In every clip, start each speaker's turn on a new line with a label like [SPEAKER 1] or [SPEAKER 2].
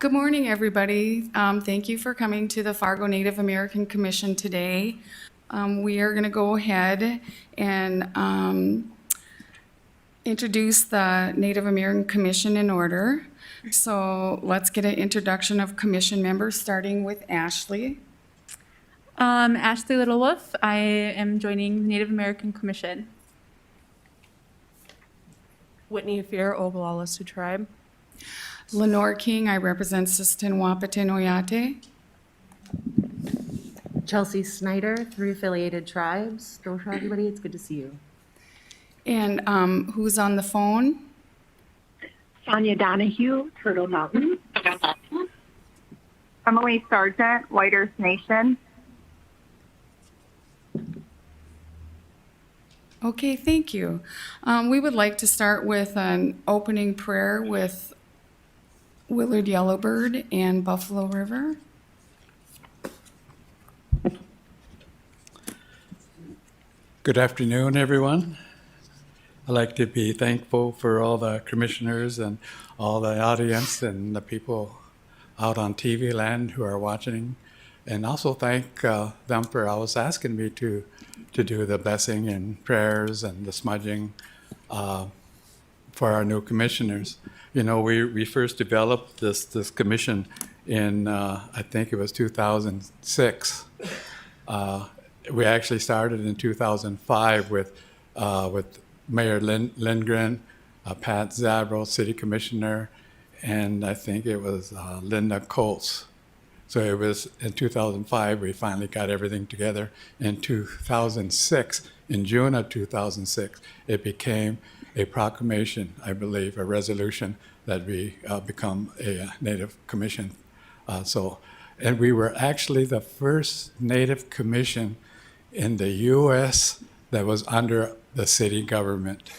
[SPEAKER 1] Good morning, everybody. Thank you for coming to the Fargo Native American Commission today. We are going to go ahead and introduce the Native American Commission in order. So let's get an introduction of commission members, starting with Ashley.
[SPEAKER 2] Ashley Little Wolf. I am joining the Native American Commission.
[SPEAKER 3] Whitney Fear, Oglala Sioux Tribe.
[SPEAKER 1] Lenore King, I represent Sisseton Wahpeton Oyate.
[SPEAKER 4] Chelsea Snyder, 3 affiliated tribes. Dosha, everybody, it's good to see you.
[SPEAKER 1] And who's on the phone?
[SPEAKER 5] Sonia Donahue, Turtle Mountain.
[SPEAKER 6] Emily Sargent, White Earth Nation.
[SPEAKER 1] Okay, thank you. We would like to start with an opening prayer with Willard Yellowbird and Buffalo River.
[SPEAKER 7] Good afternoon, everyone. I'd like to be thankful for all the commissioners and all the audience and the people out on TV land who are watching, and also thank them for always asking me to do the blessing and prayers and the smudging for our new commissioners. You know, we first developed this commission in I think it was 2006. We actually started in 2005 with Mayor Lindgren, Pat Zabro, City Commissioner, and I think it was Linda Colts. So it was in 2005 we finally got everything together. In 2006, in June of 2006, it became a proclamation, I believe, a resolution that we become a Native Commission. And we were actually the first Native Commission in the U.S. that was under the city government.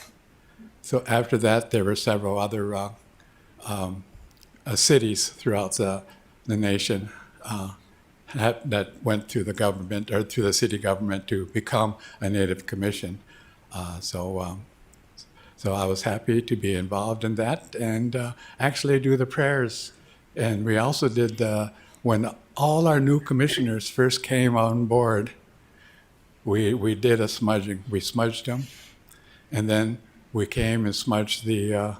[SPEAKER 7] So after that, there were several other cities throughout the nation that went to the government or to the city government to become a Native Commission. So I was happy to be involved in that and actually do the prayers. And we also did when all our new commissioners first came on board, we did a smudging. We smudged them, and then we came and smudged the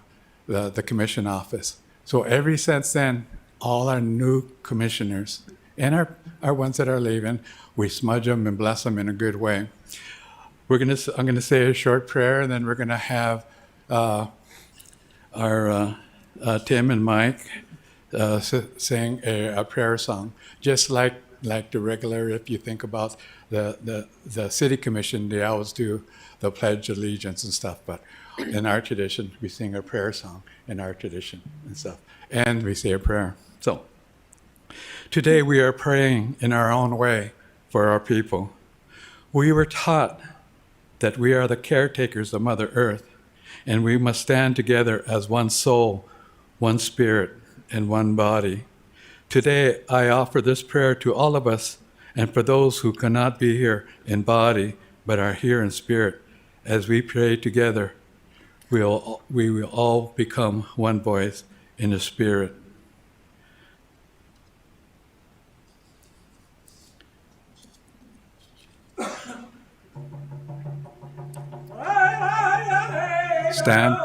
[SPEAKER 7] commission office. So ever since then, all our new commissioners and our ones that are leaving, we smudge them and bless them in a good way. I'm gonna say a short prayer, and then we're gonna have our Tim and Mike sing a prayer song, just like the regular. If you think about the city commission, they always do the Pledge of Allegiance and stuff. But in our tradition, we sing a prayer song in our tradition and stuff, and we say a prayer. So today we are praying in our own way for our people. We were taught that we are the caretakers of Mother Earth, and we must stand together as one soul, one spirit, and one body. Today, I offer this prayer to all of us and for those who cannot be here in body but are here in spirit. As we pray together, we will all become one voice in the spirit. Stand.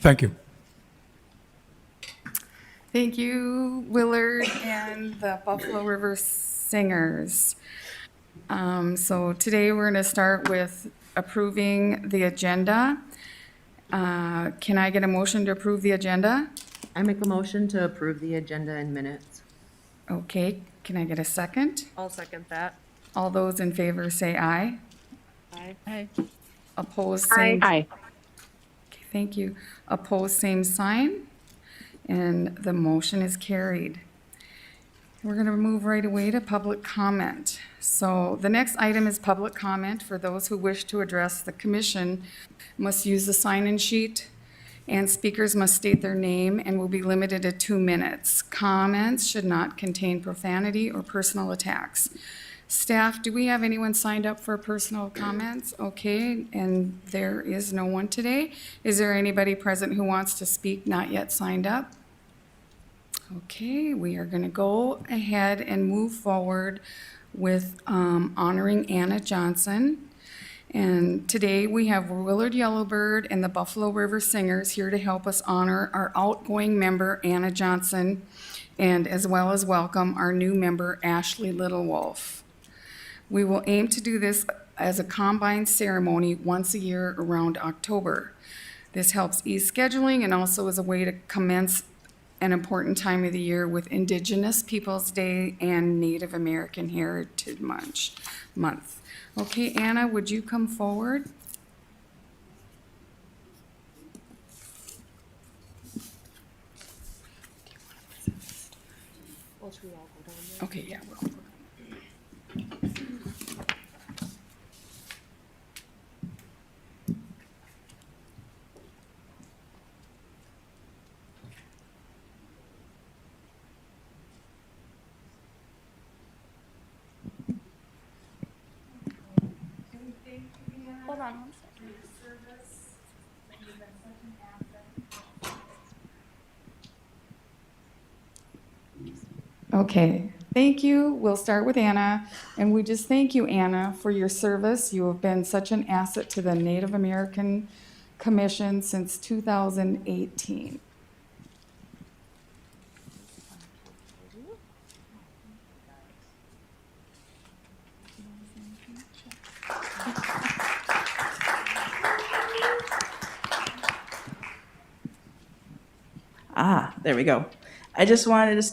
[SPEAKER 7] Thank you.
[SPEAKER 1] Thank you, Willard and the Buffalo River Singers. So today we're going to start with approving the agenda. Can I get a motion to approve the agenda?
[SPEAKER 4] I make a motion to approve the agenda and minutes.
[SPEAKER 1] Okay, can I get a second?
[SPEAKER 3] I'll second that.
[SPEAKER 1] All those in favor say aye.
[SPEAKER 2] Aye.
[SPEAKER 1] Opposed, same.
[SPEAKER 5] Aye.
[SPEAKER 1] Okay, thank you. Opposed, same sign. And the motion is carried. We're going to move right away to public comment. So the next item is public comment. For those who wish to address the commission must use the sign-in sheet, and speakers must state their name and will be limited to 2 minutes. Comments should not contain profanity or personal attacks. Staff, do we have anyone signed up for personal comments? Okay, and there is no one today. Is there anybody present who wants to speak not yet signed up? Okay, we are going to go ahead and move forward with honoring Anna Johnson. And today we have Willard Yellowbird and the Buffalo River Singers here to help us honor our outgoing member, Anna Johnson, and as well as welcome our new member, Ashley Littlewolf. We will aim to do this as a combined ceremony once a year around October. This helps ease scheduling and also is a way to commence an important time of the year with Indigenous Peoples Day and Native American Heritage Month. Okay, Anna, would you come forward? Okay, yeah.
[SPEAKER 2] Hold on one second.
[SPEAKER 1] Okay, thank you. We'll start with Anna. And we just thank you, Anna, for your service. You have been such an asset to the Native American Commission since 2018.
[SPEAKER 8] There we go. I just wanted to.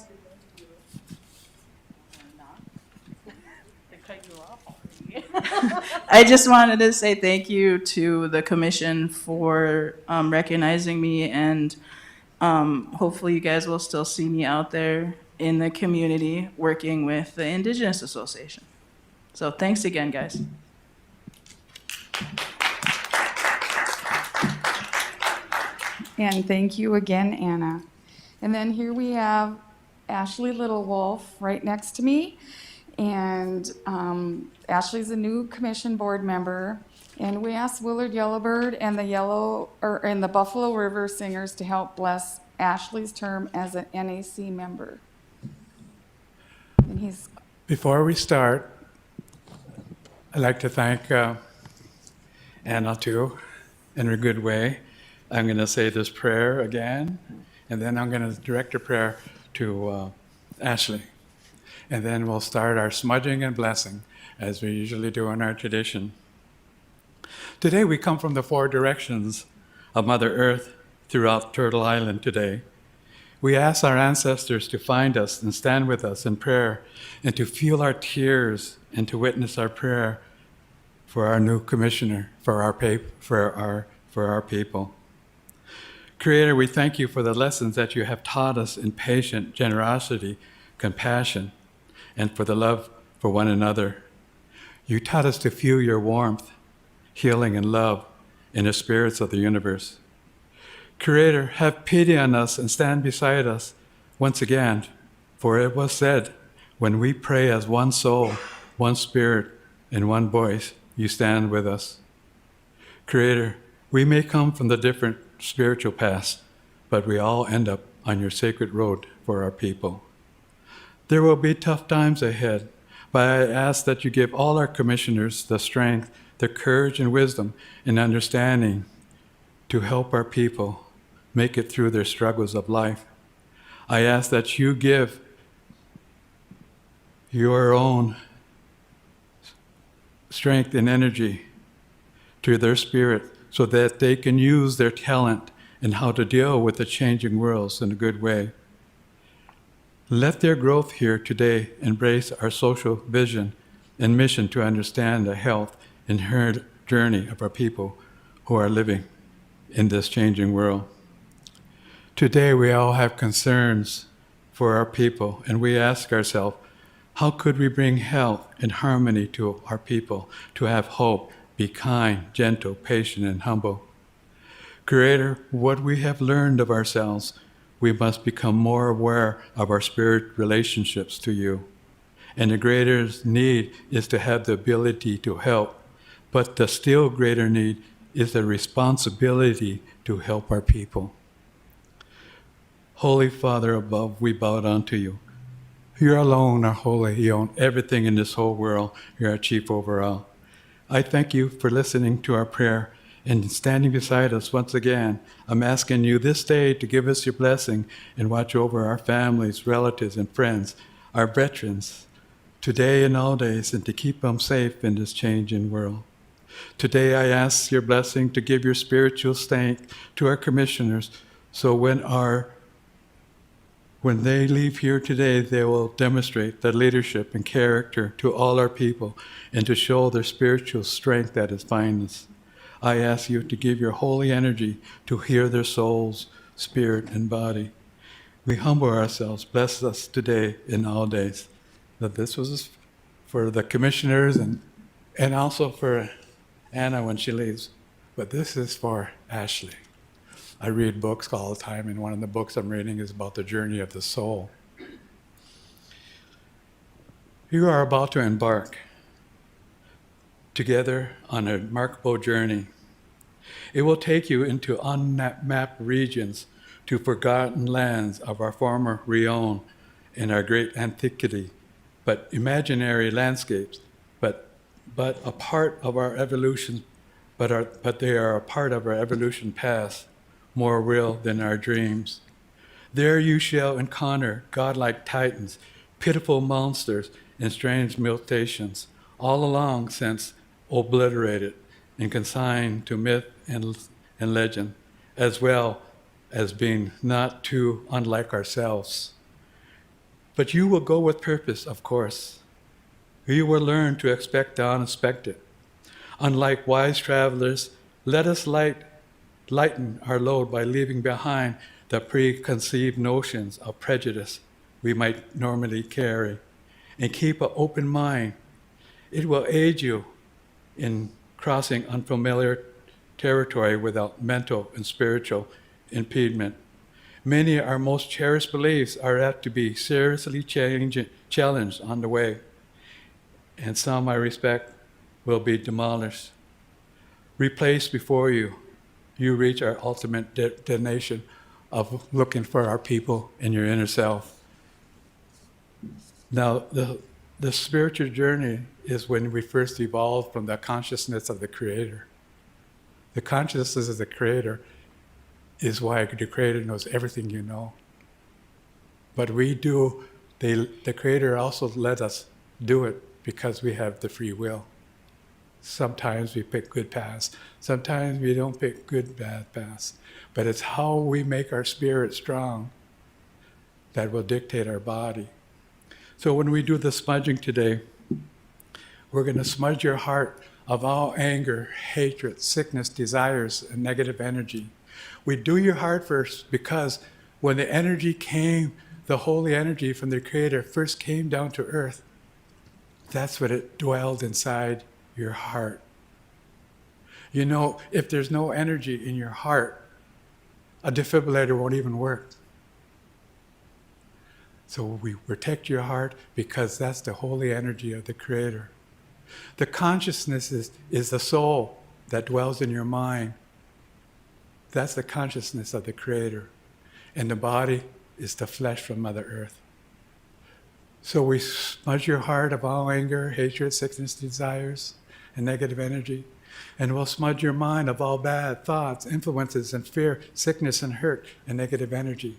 [SPEAKER 8] I just wanted to say thank you to the commission for recognizing me, and hopefully you guys will still see me out there in the community working with the Indigenous Association. So thanks again, guys.
[SPEAKER 1] And thank you again, Anna. And then here we have Ashley Littlewolf right next to me. And Ashley's a new commission board member. And we asked Willard Yellowbird and the Buffalo River Singers to help bless Ashley's term as an NAC member. And he's
[SPEAKER 7] Before we start, I'd like to thank Anna too, in a good way. I'm going to say this prayer again, and then I'm going to direct a prayer to Ashley. And then we'll start our smudging and blessing, as we usually do in our tradition. Today we come from the 4 directions of Mother Earth throughout Turtle Island today. We ask our ancestors to find us and stand with us in prayer, and to feel our tears and to witness our prayer for our new commissioner, for our people. Creator, we thank you for the lessons that you have taught us in patience, generosity, compassion, and for the love for one another. You taught us to feel your warmth, healing, and love in the spirits of the universe. Creator, have pity on us and stand beside us once again, for it was said, when we pray as one soul, one spirit, and one voice, you stand with us. Creator, we may come from the different spiritual paths, but we all end up on your sacred road for our people. There will be tough times ahead, but I ask that you give all our commissioners the strength, the courage and wisdom and understanding to help our people make it through their struggles of life. I ask that you give your own strength and energy to their spirit so that they can use their talent in how to deal with the changing worlds in a good way. Let their growth here today embrace our social vision and mission to understand the health inherent journey of our people who are living in this changing world. Today we all have concerns for our people, and we ask ourselves, how could we bring health and harmony to our people, to have hope, be kind, gentle, patient, and humble? Creator, what we have learned of ourselves, we must become more aware of our spirit relationships to you. And the greater need is to have the ability to help, but the still greater need is the responsibility to help our people. Holy Father above, we bow down to you. You alone are holy. You own everything in this whole world. You're our chief over all. I thank you for listening to our prayer and standing beside us once again. I'm asking you this day to give us your blessing and watch over our families, relatives, and friends, our veterans, today and all days, and to keep them safe in this changing world. Today I ask your blessing to give your spiritual strength to our commissioners, so when they leave here today, they will demonstrate the leadership and character to all our people and to show their spiritual strength at its finest. I ask you to give your holy energy to heal their souls, spirit, and body. We humble ourselves. Bless us today and all days. That this was for the commissioners and also for Anna when she leaves. But this is for Ashley. I read books all the time, and one of the books I'm reading is about the journey of the soul. You are about to embark together on a remarkable journey. It will take you into unmapped regions, to forgotten lands of our former realm and our great antiquity, but imaginary landscapes, but a part of our evolution, but they are a part of our evolution past, more real than our dreams. There you shall encounter godlike titans, pitiful monsters, and strange mutations, all along since obliterated and consigned to myth and legend, as well as being not too unlike ourselves. But you will go with purpose, of course. You will learn to expect the unexpected. Unlike wise travelers, let us lighten our load by leaving behind the preconceived notions of prejudice we might normally carry, and keep an open mind. It will aid you in crossing unfamiliar territory without mental and spiritual impediment. Many of our most cherished beliefs are apt to be seriously challenged on the way, and some I respect will be demolished. Replaced before you reach our ultimate destination of looking for our people in your inner self. Now, the spiritual journey is when we first evolve from the consciousness of the Creator. The consciousness of the Creator is why the Creator knows everything you know. But the Creator also let us do it because we have the free will. Sometimes we pick good paths. Sometimes we don't pick good, bad paths. But it's how we make our spirit strong that will dictate our body. So when we do the smudging today, we're going to smudge your heart of all anger, hatred, sickness, desires, and negative energy. We do your heart first because when the energy came, the holy energy from the Creator first came down to earth, that's what it dwelled inside your heart. You know, if there's no energy in your heart, a defibrillator won't even work. So we protect your heart because that's the holy energy of the Creator. The consciousness is the soul that dwells in your mind. That's the consciousness of the Creator. And the body is the flesh from Mother Earth. So we smudge your heart of all anger, hatred, sickness, desires, and negative energy. And will smudge your mind of all bad thoughts, influences, and fear, sickness, and hurt, and negative energy.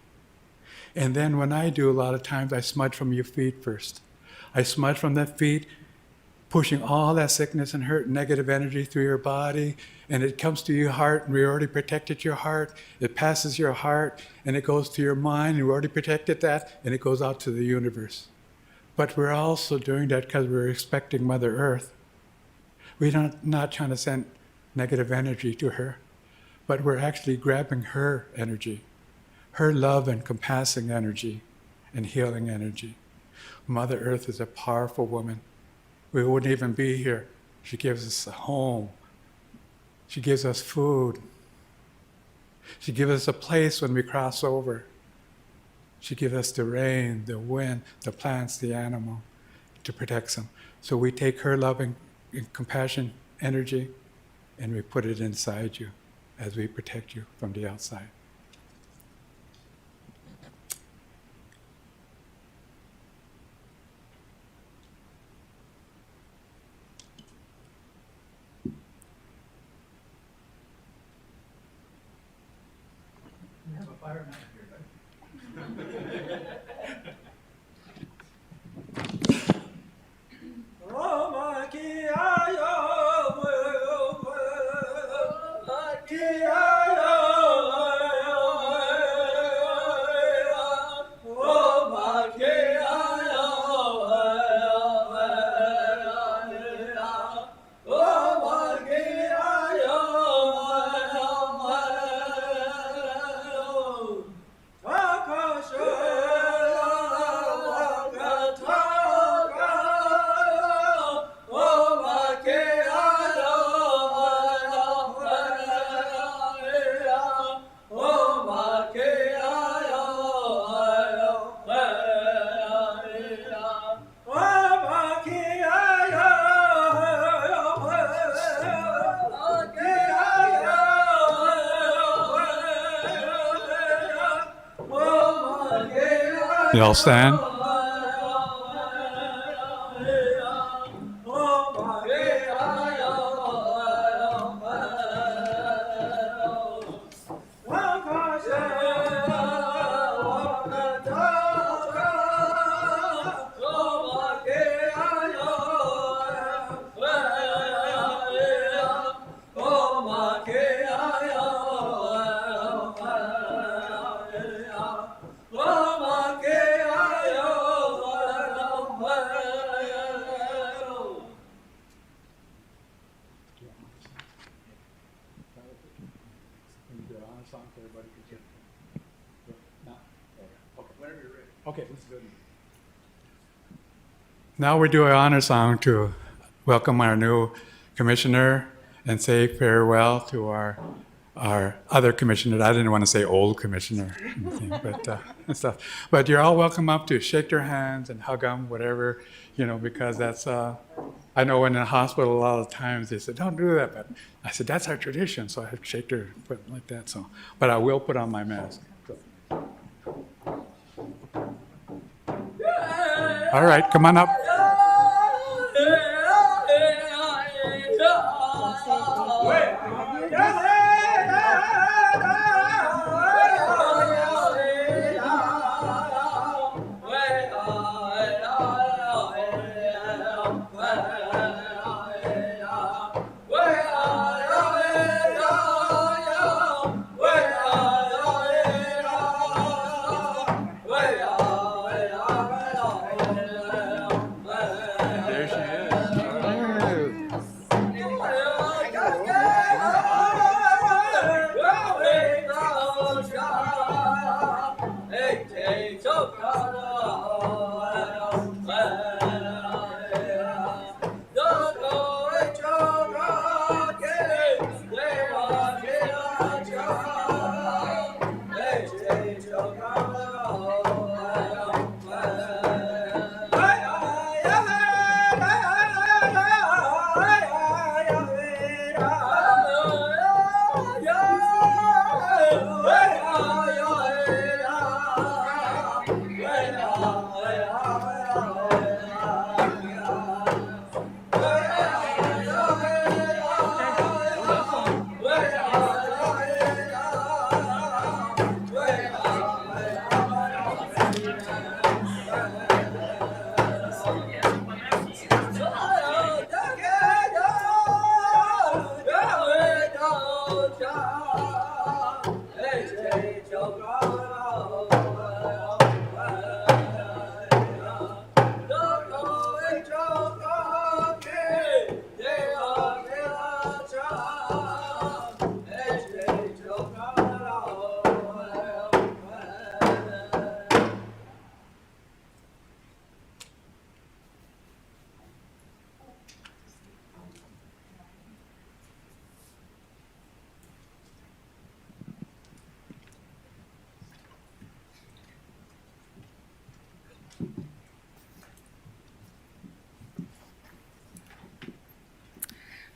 [SPEAKER 7] And then when I do, a lot of times I smudge from your feet first. I smudge from the feet, pushing all that sickness and hurt, and negative energy through your body, and it comes to your heart, and we already protected your heart. It passes your heart, and it goes to your mind, and we already protected that, and it goes out to the universe. But we're also doing that because we're respecting Mother Earth. We're not trying to send negative energy to her, but we're actually grabbing her energy, her love and compassing energy and healing energy. Mother Earth is a powerful woman. We wouldn't even be here. She gives us a home. She gives us food. She gives us a place when we cross over. She gives us the rain, the wind, the plants, the animal to protect them. So we take her loving and compassion energy and we put it inside you as we protect you from the outside. We have a fireman here, right? You all stand? Okay, let's do it. Now we do an honor song to welcome our new commissioner and say farewell to our other commissioner. I didn't want to say old commissioner, but and stuff. But you're all welcome up to shake their hands and hug them, whatever, because that's. I know in the hospital a lot of times they said, "Don't do that," but I said that's our tradition, so I have to shake their foot like that. So, but I will put on my mask. So. All right, come on up.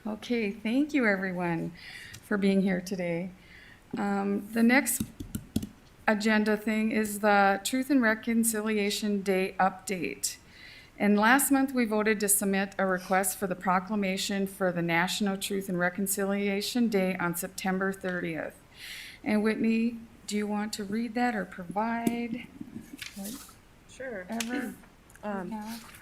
[SPEAKER 1] Okay, thank you everyone for being here today. The next agenda thing is the Truth and Reconciliation Day update. And last month, we voted to submit a request for the proclamation for the National Truth and Reconciliation Day on September 30th. And Whitney, do you want to read that or provide
[SPEAKER 3] Sure.
[SPEAKER 1] whatever?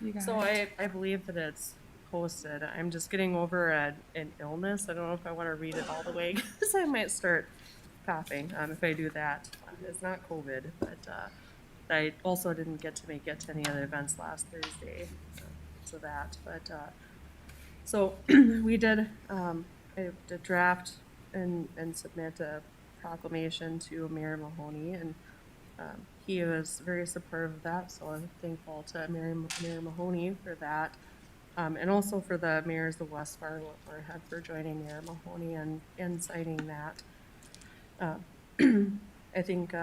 [SPEAKER 1] You got
[SPEAKER 3] So
[SPEAKER 1] it.
[SPEAKER 3] I believe that it's posted. I'm just getting over an illness. I don't know if I want to read it all the way because I might start coughing if I do that. It's not COVID, but I also didn't get to make it to any of the events last Thursday, so that. But so we did a draft and submit a proclamation to Mayor Mahoney, and he was very supportive of that. So I'm thankful to Mayor Mahoney for that, and also for the mayors of West Fargo for joining Mayor Mahoney and signing that. I think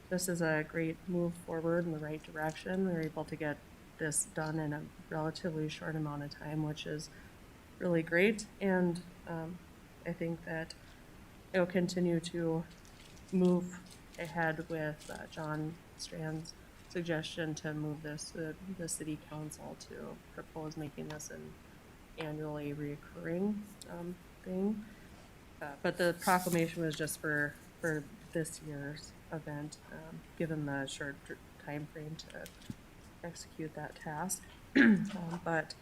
[SPEAKER 3] this is a great move forward in the right direction. We were able to get this done in a relatively short amount of time, which is really great. And I think that it'll continue to move ahead with John Strand's suggestion to move this to the city council to propose making this an annually reoccurring thing. But the proclamation was just for this year's event, given the short time frame to execute that task. But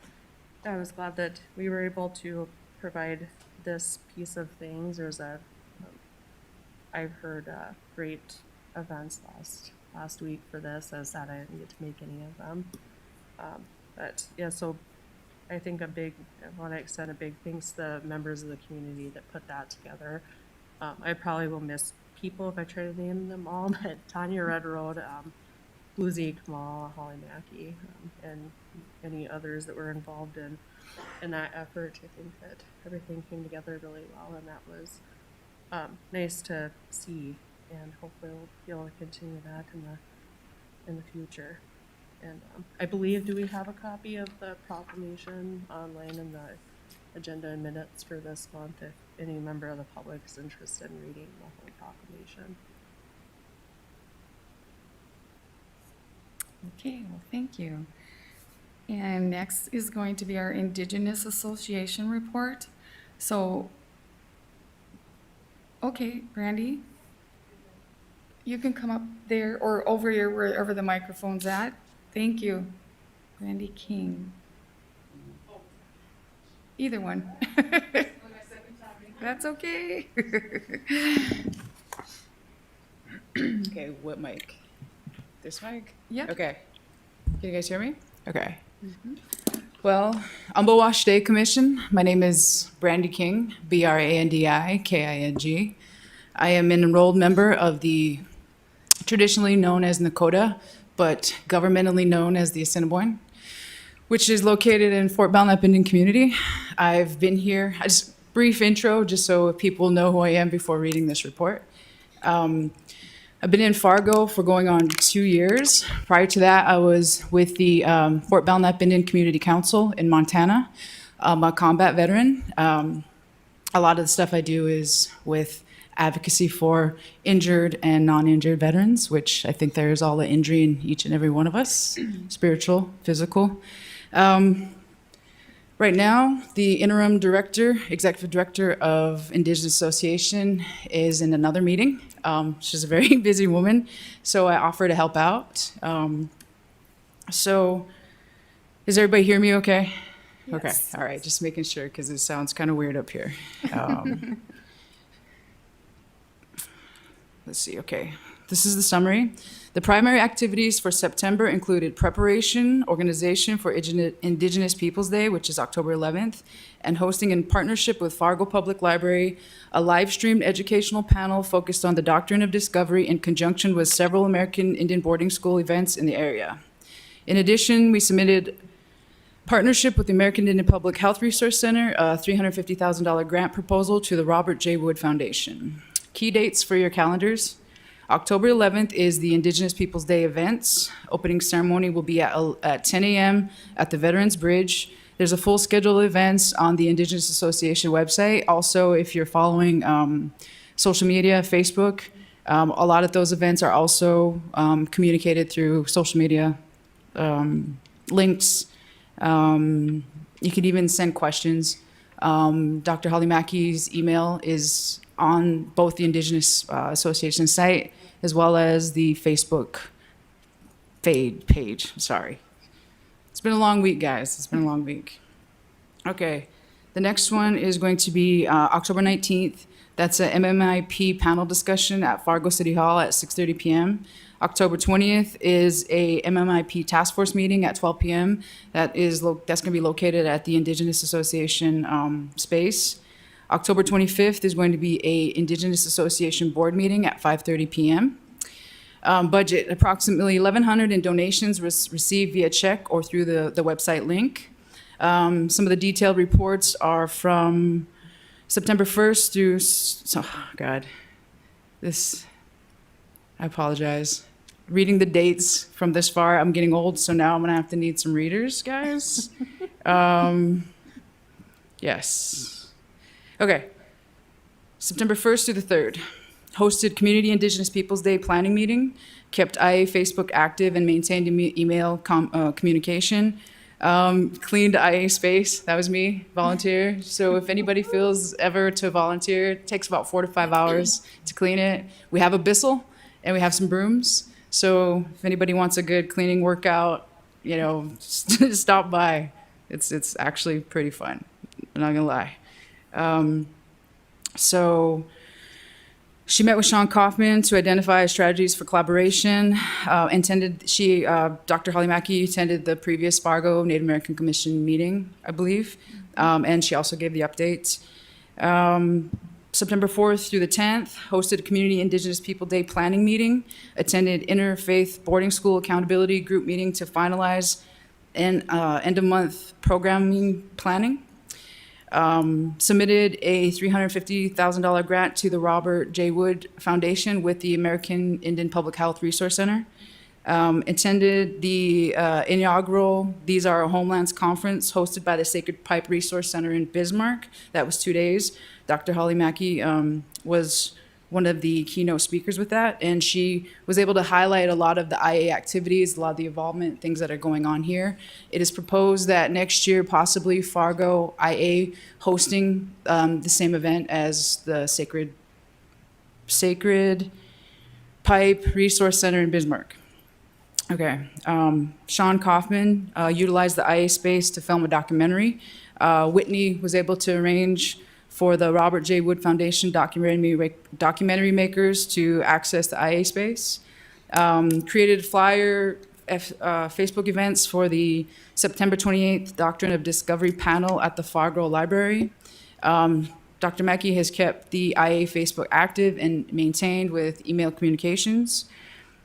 [SPEAKER 3] I was glad that we were able to provide this piece of things. There's I've heard great events last week for this. I was sad I didn't get to make any of them. But yeah, so I think I want to extend a big thanks to the members of the community that put that together. I probably will miss people if I try to name them all, but Tanya Red Road, Bluesy Kamal, Holly Mackey, and any others that were involved in that effort. I think that everything came together really well, and that was nice to see, and hopefully we'll be able to continue that in the future. And I believe, do we have a copy of the proclamation online in the agenda and minutes for this month if any member of the public is interested in reading the whole proclamation?
[SPEAKER 1] Okay, well, thank you. And next is going to be our Indigenous Association report. So, okay, Brandy, you can come up there or over here wherever the microphone's at. Thank you. Brandy King. Either one. That's okay.
[SPEAKER 9] Okay, what mic? This mic?
[SPEAKER 1] Yep.
[SPEAKER 9] Okay. Can you guys hear me? Okay. Well, Umbowash Day Commission. My name is Brandy King, BRANDI-KING. I am an enrolled member of the traditionally known as Nakota, but governmentally known as the Assiniboine, which is located in Fort Belknap Indian Community. I've been here, just brief intro, just so people know who I am before reading this report. I've been in Fargo for going on 2 years. Prior to that, I was with the Fort Belknap Indian Community Council in Montana. I'm a combat veteran. A lot of the stuff I do is with advocacy for injured and non-injured veterans, which I think there is all the injury in each and every one of us, spiritual, physical. Right now, the interim director, executive director of Indigenous Association is in another meeting. She's a very busy woman, so I offer to help out. So, does everybody hear me okay?
[SPEAKER 1] Yes.
[SPEAKER 9] Okay, all right, just making sure because it sounds kind of weird up here. Let's see, okay. This is the summary. The primary activities for September included preparation, organization for Indigenous Peoples Day, which is October 11th, and hosting in partnership with Fargo Public Library, a live-streamed educational panel focused on the doctrine of discovery in conjunction with several American Indian boarding school events in the area. In addition, we submitted partnership with the American Indian Public Health Resource Center, a $350,000 grant proposal to the Robert J. Wood Foundation. Key dates for your calendars. October 11th is the Indigenous Peoples Day events. Opening ceremony will be at 10 a.m. at the Veterans Bridge. There's a full schedule of events on the Indigenous Association website. Also, if you're following social media, Facebook, a lot of those events are also communicated through social media links. You can even send questions. Dr. Holly Mackey's email is on both the Indigenous Association site as well as the Facebook page. Sorry. It's been a long week, guys. It's been a long week. Okay. The next one is going to be October 19th. That's a MMIP panel discussion at Fargo City Hall at 6:30 p.m. October 20th is a MMIP task force meeting at 12 p.m. That's going to be located at the Indigenous Association space. October 25th is going to be a Indigenous Association board meeting at 5:30 p.m. Budget, approximately $1,100 in donations received via check or through the website link. Some of the detailed reports are from September 1st through, I apologize. Reading the dates from this far, I'm getting old, so now I'm gonna have to need some readers, guys. Yes. Okay. September 1st through the 3rd. Hosted Community Indigenous Peoples Day planning meeting, kept IA Facebook active and maintained email communication. Cleaned IA space, that was me, volunteer. So if anybody feels ever to volunteer, it takes about 4 to 5 hours to clean it. We have a bissel and we have some brooms. So if anybody wants a good cleaning workout, stop by. It's actually pretty fun, I'm not gonna lie. So she met with Sean Kaufman to identify strategies for collaboration. Dr. Holly Mackey attended the previous Fargo Native American Commission meeting, I believe, and she also gave the updates. September 4th through the 10th, hosted a Community Indigenous People Day planning meeting, attended Interfaith Boarding School Accountability Group meeting to finalize end-of-month programming planning. Submitted a $350,000 grant to the Robert J. Wood Foundation with the American Indian Public Health Resource Center. Attended the inaugural These Are Our Homelands conference hosted by the Sacred Pipe Resource Center in Bismarck. That was 2 days. Dr. Holly Mackey was one of the keynote speakers with that, and she was able to highlight a lot of the IA activities, a lot of the involvement, things that are going on here. It is proposed that next year, possibly Fargo IA hosting the same event as the Sacred Pipe Resource Center in Bismarck. Okay, Sean Kaufman utilized the IA space to film a documentary. Whitney was able to arrange for the Robert J. Wood Foundation documentary makers to access the IA space. Created flyer Facebook events for the September 28th Doctrine of Discovery panel at the Fargo Library. Dr. Mackey has kept the IA Facebook active and maintained with email communications.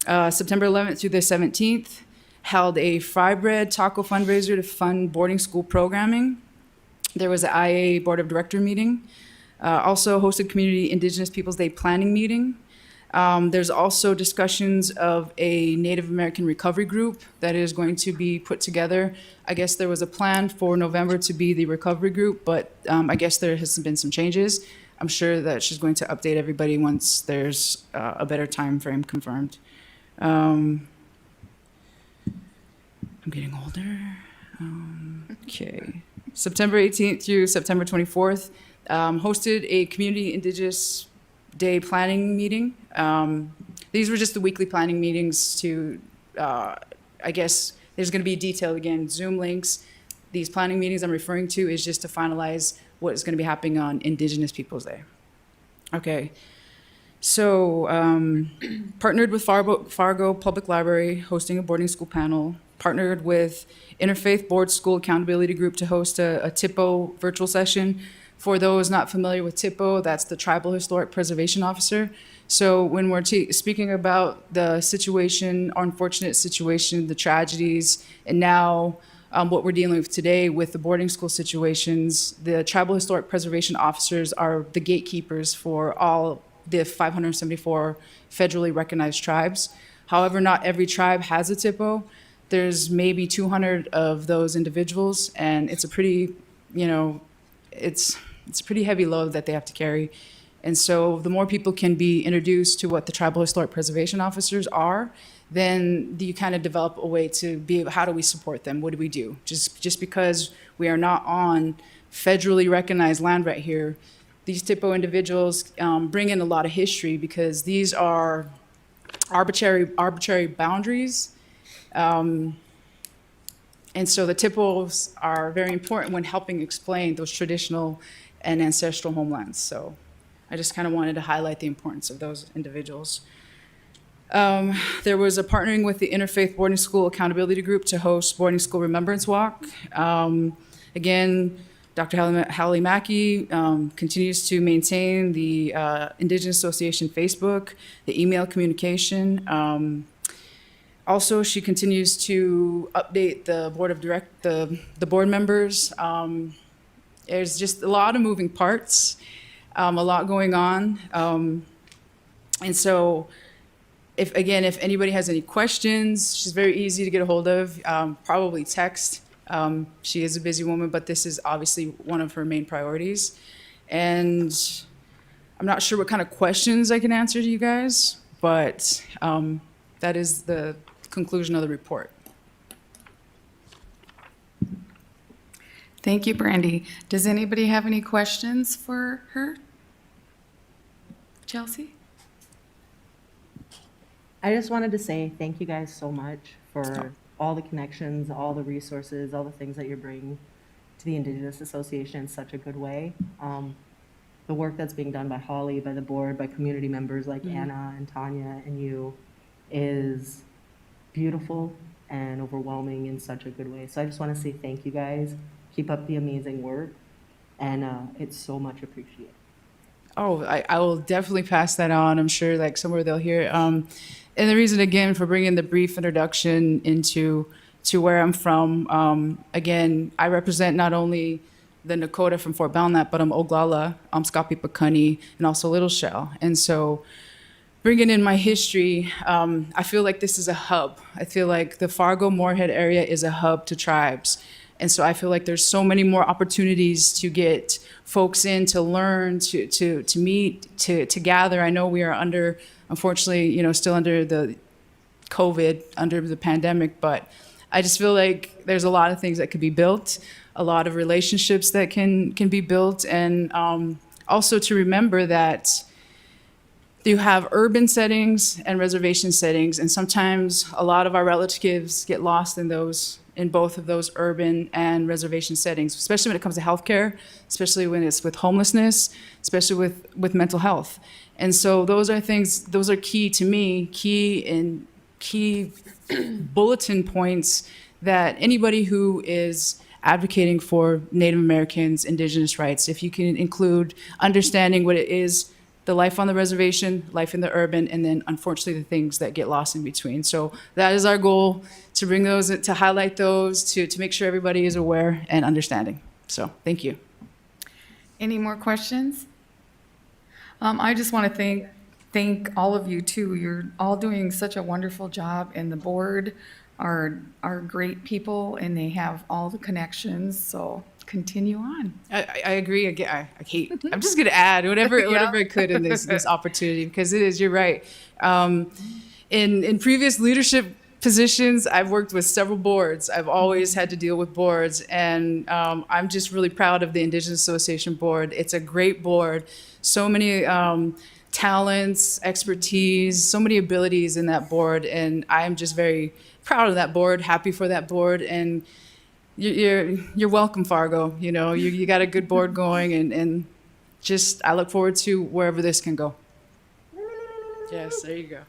[SPEAKER 9] September 11th through the 17th, held a fry bread taco fundraiser to fund boarding school programming. There was an IA Board of Director meeting. Also hosted Community Indigenous Peoples Day planning meeting. There's also discussions of a Native American recovery group that is going to be put together. I guess there was a plan for November to be the recovery group, but I guess there has been some changes. I'm sure that she's going to update everybody once there's a better time frame confirmed. I'm getting older. Okay. September 18th through September 24th, hosted a Community Indigenous Day planning meeting. These were just the weekly planning meetings to, I guess, there's going to be detail again, Zoom links. These planning meetings I'm referring to is just to finalize what is going to be happening on Indigenous Peoples Day. Okay. So, partnered with Fargo Public Library, hosting a boarding school panel, partnered with Interfaith Board School Accountability Group to host a TIPO virtual session. For those not familiar with TIPO, that's the Tribal Historic Preservation Officer. So when we're speaking about the situation, our unfortunate situation, the tragedies, and now what we're dealing with today with the boarding school situations, the Tribal Historic Preservation Officers are the gatekeepers for all the 574 federally recognized tribes. However, not every tribe has a TIPO. there's maybe 200 of those individuals, and it's a pretty, you know, it's a pretty heavy load that they have to carry. And so the more people can be introduced to what the tribal historic preservation officers are, then you kind of develop a way to be, how do we support them? What do we do? Just because we are not on federally recognized land right here, these TIPO individuals bring in a lot of history, because these are arbitrary boundaries. And so the TIPOs are very important when helping explain those traditional and ancestral homelands. So I just kind of wanted to highlight the importance of those individuals. There was a partnering with the Interfaith Boarding School Accountability Group to host Boarding School Remembrance Walk. Again, Dr. Hallie Mackey continues to maintain the Indigenous Association Facebook, the email communication. Also, she continues to update the the board members. There's just a lot of moving parts, a lot going on. And so, if anybody has any questions, she's very easy to get a hold of, probably text. She is a busy woman, but this is obviously one of her main priorities. And I'm not sure what kind of questions I can answer to you guys, but that is the conclusion of the report.
[SPEAKER 1] Thank you, Brandy. Does anybody have any questions for her? Chelsea?
[SPEAKER 4] I just wanted to say thank you guys so much for all the connections, all the resources, all the things that you're bringing to the Indigenous Association in such a good way. The work that's being done by Holly, by the board, by community members like Anna and Tanya and you is beautiful and overwhelming in such a good way. So I just want to say thank you guys. Keep up the amazing work, and it's so much appreciated.
[SPEAKER 9] Oh, I will definitely pass that on. I'm sure like somewhere they'll hear it. And the reason again for bringing the brief introduction to where I'm from, again, I represent not only the Nakota from Fort Belknap, but I'm Oglala, Skapi Pakani, and also Little Shell. And so bringing in my history, I feel like this is a hub. I feel like the Fargo-Moorhead area is a hub to tribes. And so I feel like there's so many more opportunities to get folks in, to learn, to meet, to gather. I know we are under, unfortunately, still under the COVID, under the pandemic, but I just feel like there's a lot of things that could be built, a lot of relationships that can be built, and also to remember that you have urban settings and reservation settings, and sometimes a lot of our relatives get lost in both of those urban and reservation settings, especially when it comes to healthcare, especially when it's with homelessness, especially with mental health. And so those are key to me, key bulletin points that anybody who is advocating for Native Americans, Indigenous rights, if you can include understanding what it is, the life on the reservation, life in the urban, and then unfortunately the things that get lost in between. So that is our goal, to bring those, to highlight those, to make sure everybody is aware and understanding. So thank you.
[SPEAKER 1] Any more questions? I just want to thank all of you too. You're all doing such a wonderful job, and the board are great people, and they have all the connections. So continue on.
[SPEAKER 9] I agree. I'm just going to add whatever I could in this opportunity, because it is, you're right. In previous leadership positions, I've worked with several boards. I've always had to deal with boards, and I'm just really proud of the Indigenous Association board. It's a great board. So many talents, expertise, so many abilities in that board, and I'm just very proud of that board, happy for that board, and you're welcome, Fargo. You got a good board going, and just I look forward to wherever this can go. Yes, there you go.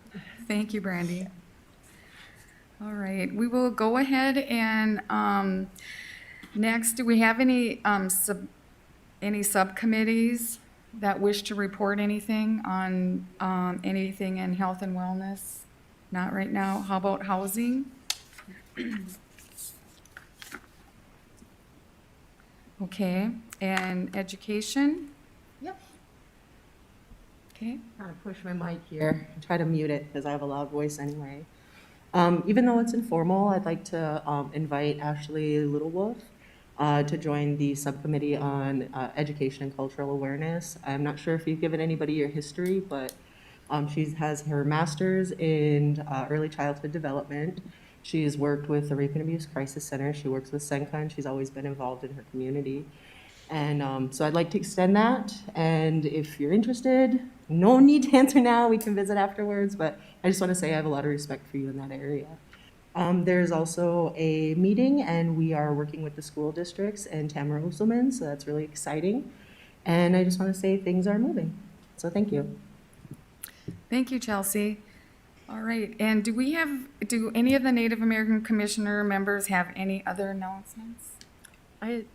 [SPEAKER 1] Thank you, Brandy. All right, we will go ahead and next, do we have any subcommittees that wish to report anything on anything in health and wellness? Not right now. How about housing? Okay, and education?
[SPEAKER 4] Yep.
[SPEAKER 1] Okay.
[SPEAKER 4] I'm gonna push my mic here and try to mute it because I have a loud voice anyway. Even though it's informal, I'd like to invite Ashley Littlewolf to join the subcommittee on education and cultural awareness. I'm not sure if you've given anybody your history, but she has her master's in early childhood development. She's worked with the Rape and Abuse Crisis Center. She works with Senka, and she's always been involved in her community. And so I'd like to extend that. And if you're interested, no need to answer now. We can visit afterwards. But I just want to say I have a lot of respect for you in that area. There's also a meeting, and we are working with the school districts and Tamara Usselman, so that's really exciting. And I just want to say things are moving. So thank you.
[SPEAKER 1] Thank you, Chelsea. All right, and do any of the Native American Commissioner members have any other announcements?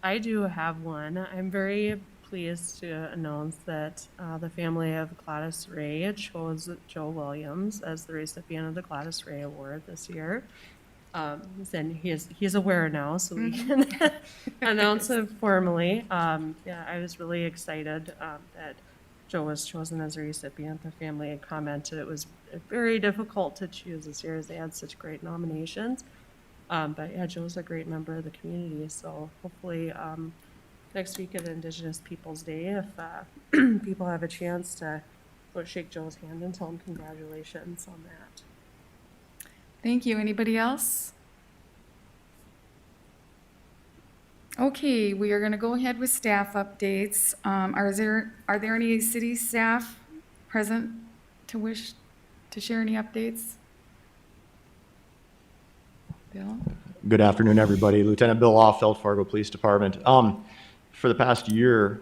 [SPEAKER 3] I do have one. I'm very pleased to announce that the family of Gladys Ray chose Joe Williams as the recipient of the Gladys Ray Award this year. And he's aware now, so we can announce it formally. Yeah, I was really excited that Joe was chosen as a recipient. The family had commented it was very difficult to choose this year as they had such great nominations. But yeah, Joe's a great member of the community, so hopefully next week at Indigenous Peoples Day, if people have a chance to go shake Joe's hand and tell him congratulations on that.
[SPEAKER 1] Thank you. Anybody else? Okay, we are going to go ahead with staff updates. Are there any city staff present to wish to share any updates? Bill?
[SPEAKER 10] Good afternoon, everybody. Lieutenant Bill Offeld, Fargo Police Department. For the past year,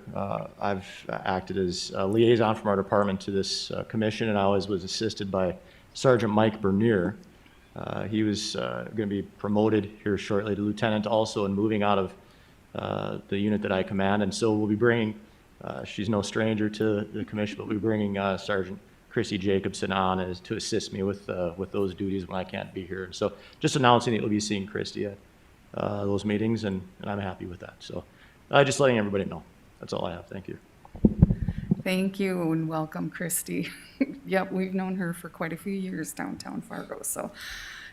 [SPEAKER 10] I've acted as a liaison from our department to this commission, and I always was assisted by Sergeant Mike Bernier. He was going to be promoted here shortly to lieutenant also and moving out of the unit that I command. And so we'll be bringing, she's no stranger to the commission, but we'll be bringing Sergeant Chrissy Jacobson on as to assist me with those duties when I can't be here. So just announcing that you'll be seeing Christy at those meetings, and I'm happy with that. So just letting everybody know. That's all I have. Thank you.
[SPEAKER 1] Thank you and welcome, Christy. Yep, we've known her for quite a few years downtown Fargo, so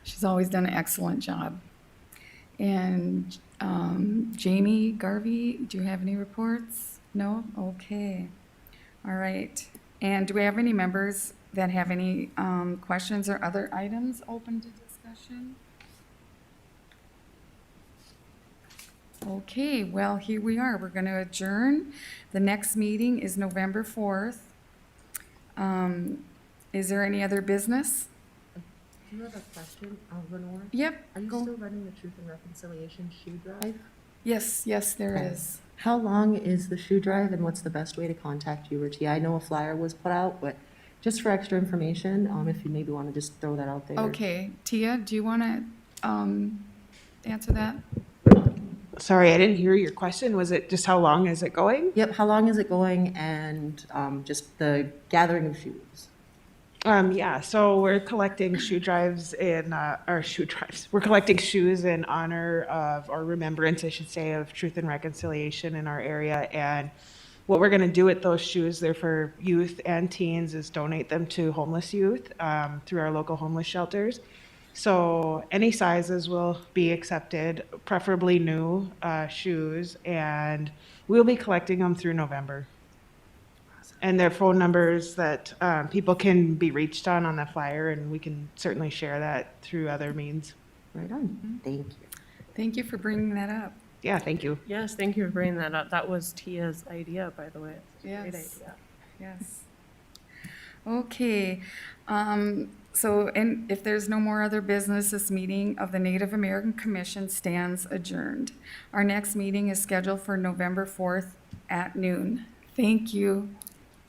[SPEAKER 1] she's always done an excellent job. And Jamie Garvey, do you have any reports? No? Okay. All right. And do we have any members that have any questions or other items open to discussion? Okay, well, here we are. We're going to adjourn. The next meeting is November 4th. Is there any other business?
[SPEAKER 4] Do you have a question, Lenore?
[SPEAKER 1] Yep.
[SPEAKER 4] Are you
[SPEAKER 1] go.
[SPEAKER 4] still running the Truth and Reconciliation shoe drive?
[SPEAKER 1] Yes, there
[SPEAKER 4] Okay.
[SPEAKER 1] is.
[SPEAKER 4] How long is the shoe drive, and what's the best way to contact you or Tia? I know a flyer was put out, but just for extra information, if you maybe want to just throw that out there.
[SPEAKER 1] Okay, Tia, do you want to answer that?
[SPEAKER 11] Sorry, I didn't hear your question. Was it just how long is it going?
[SPEAKER 4] Yep, how long is it going, and just the gathering of shoes?
[SPEAKER 11] Yeah, so we're collecting shoe drives in, or shoe drives. We're collecting shoes in honor of, or remembrance, I should say, of Truth and Reconciliation in our area. And what we're going to do with those shoes, they're for youth and teens, is donate them to homeless youth through our local homeless shelters. So any sizes will be accepted, preferably new shoes, and we'll be collecting them through November. And their phone numbers that people can be reached on the flyer, and we can certainly share that through other means.
[SPEAKER 4] Right on. Thank you.
[SPEAKER 1] Thank you for bringing that up.
[SPEAKER 11] Yeah, thank you.
[SPEAKER 3] Yes, thank you for bringing that up. That was Tia's idea, by the way. It's a great
[SPEAKER 1] Yes.
[SPEAKER 3] idea.
[SPEAKER 1] Yes. Okay. If there's no more other business, this meeting of the Native American Commission stands adjourned. Our next meeting is scheduled for November 4th at noon. Thank you.